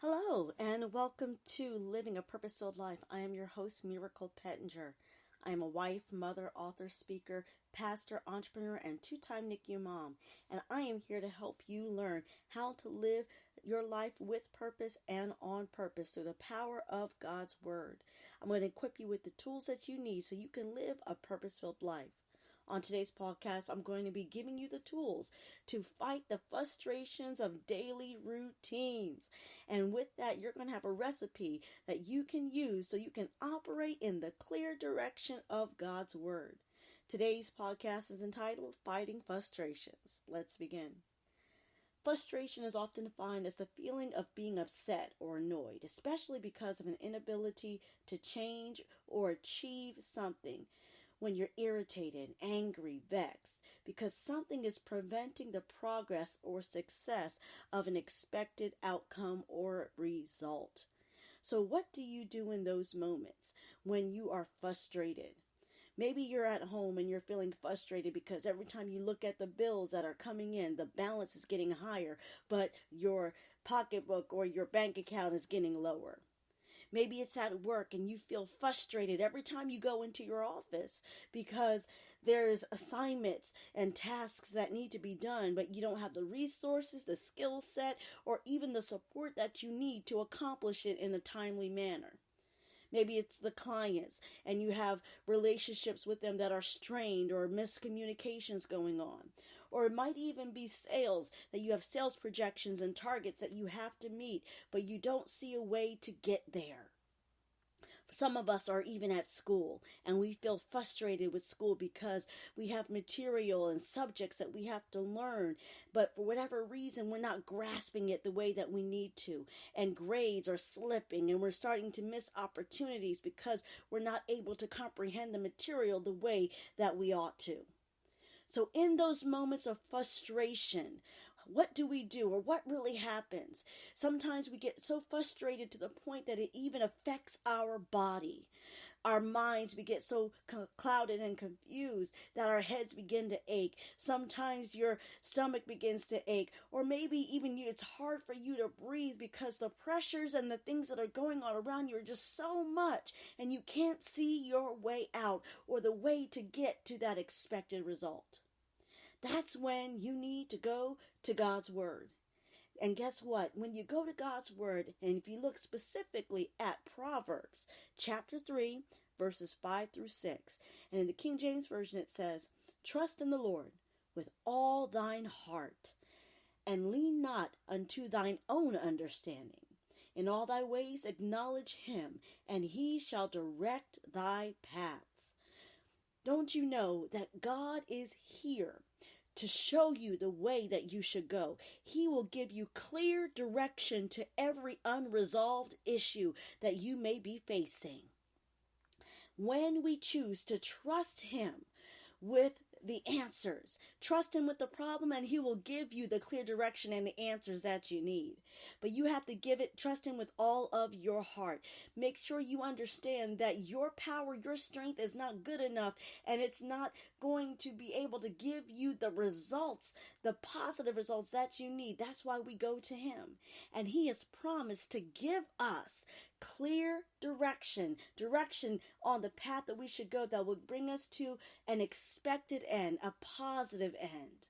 Hello, and welcome to Living a Purpose-Filled Life. I am your host, Miracle Pettenger. I am a wife, mother, author, speaker, pastor, entrepreneur, and two-time NICU mom. And I am here to help you learn how to live your life with purpose and on purpose through the power of God's Word. I'm going to equip you with the tools that you need so you can live a purpose-filled life. On today's podcast, I'm going to be giving you the tools to fight the frustrations of daily routines. And with that, you're going to have a recipe that you can use so you can operate in the clear direction of God's Word. Today's podcast is entitled Fighting Frustrations. Let's begin. Frustration is often defined as the feeling of being upset or annoyed, especially because of an inability to change or achieve something. When you're irritated, angry, vexed, because something is preventing the progress or success of an expected outcome or result. So what do you do in those moments when you are frustrated? Maybe you're at home and you're feeling frustrated because every time you look at the bills that are coming in, the balance is getting higher, but your pocketbook or your bank account is getting lower. Maybe it's at work and you feel frustrated every time you go into your office because there's assignments and tasks that need to be done, but you don't have the resources, the skill set, or even the support that you need to accomplish it in a timely manner. Maybe it's the clients and you have relationships with them that are strained or miscommunications going on. Or it might even be sales, that you have sales projections and targets that you have to meet, but you don't see a way to get there. Some of us are even at school and we feel frustrated with school because we have material and subjects that we have to learn, but for whatever reason we're not grasping it the way that we need to, and grades are slipping and we're starting to miss opportunities because we're not able to comprehend the material the way that we ought to. So in those moments of frustration, what do we do, or what really happens? Sometimes we get so frustrated to the point that it even affects our body. Our minds, we get so clouded and confused that our heads begin to ache. Sometimes your stomach begins to ache, or maybe even it's hard for you to breathe because the pressures and the things that are going on around you are just so much, and you can't see your way out or the way to get to that expected result. That's when you need to go to God's Word. And guess what? When you go to God's Word, and if you look specifically at Proverbs chapter 3, verses 5 through 6, and in the King James Version it says, "Trust in the Lord with all thine heart, and lean not unto thine own understanding. In all thy ways acknowledge him, and he shall direct thy paths." Don't you know that God is here to show you the way that you should go? He will give you clear direction to every unresolved issue that you may be facing. When we choose to trust him with the answers, trust him with the problem, and he will give you the clear direction and the answers that you need. But you have to trust him with all of your heart. Make sure you understand that your power, your strength is not good enough, and it's not going to be able to give you the results, the positive results that you need. That's why we go to him. And he has promised to give us clear direction on the path that we should go that will bring us to an expected end, a positive end.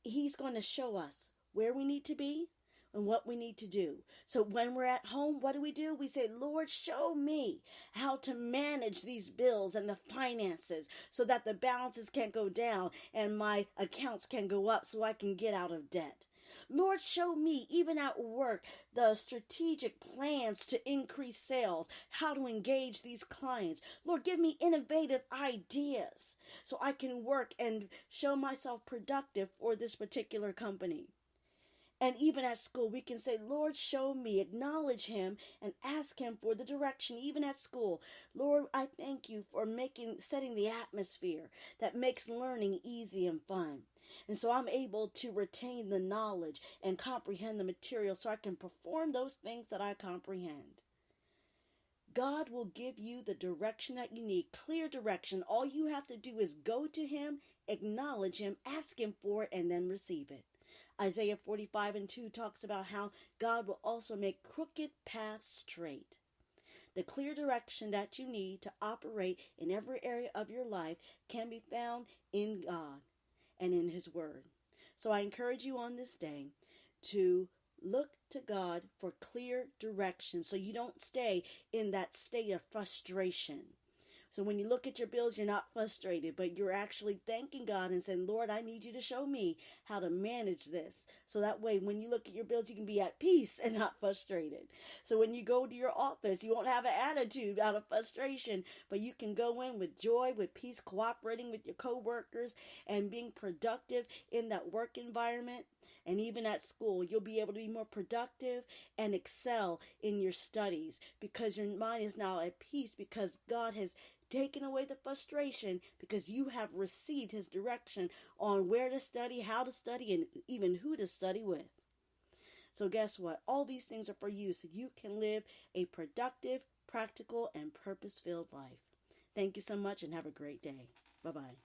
He's going to show us where we need to be and what we need to do. So when we're at home, what do? We say, "Lord, show me how to manage these bills and the finances so that the balances can go down and my accounts can go up so I can get out of debt. Lord, show me, even at work, the strategic plans to increase sales, how to engage these clients. Lord, give me innovative ideas so I can work and show myself productive for this particular company." And even at school, we can say, "Lord, show me," acknowledge him, and ask him for the direction. Even at school, "Lord, I thank you for setting the atmosphere that makes learning easy and fun. And so I'm able to retain the knowledge and comprehend the material so I can perform those things that I comprehend." God will give you the direction that you need, clear direction. All you have to do is go to him, acknowledge him, ask him for it, and then receive it. Isaiah 45:2 talks about how God will also make crooked paths straight. The clear direction that you need to operate in every area of your life can be found in God and in His Word. So I encourage you on this day to look to God for clear direction so you don't stay in that state of frustration. So when you look at your bills, you're not frustrated, but you're actually thanking God and saying, Lord, I need you to show me how to manage this. So that way, when you look at your bills, you can be at peace and not frustrated. So when you go to your office, you won't have an attitude out of frustration, but you can go in with joy, with peace, cooperating with your coworkers and being productive in that work environment. And even at school, you'll be able to be more productive and excel in your studies because your mind is now at peace because God has taken away the frustration because you have received His direction on where to study, how to study, and even who to study with. So guess what? All these things are for you so you can live a productive, practical, and purpose-filled life. Thank you so much and have a great day. Bye-bye.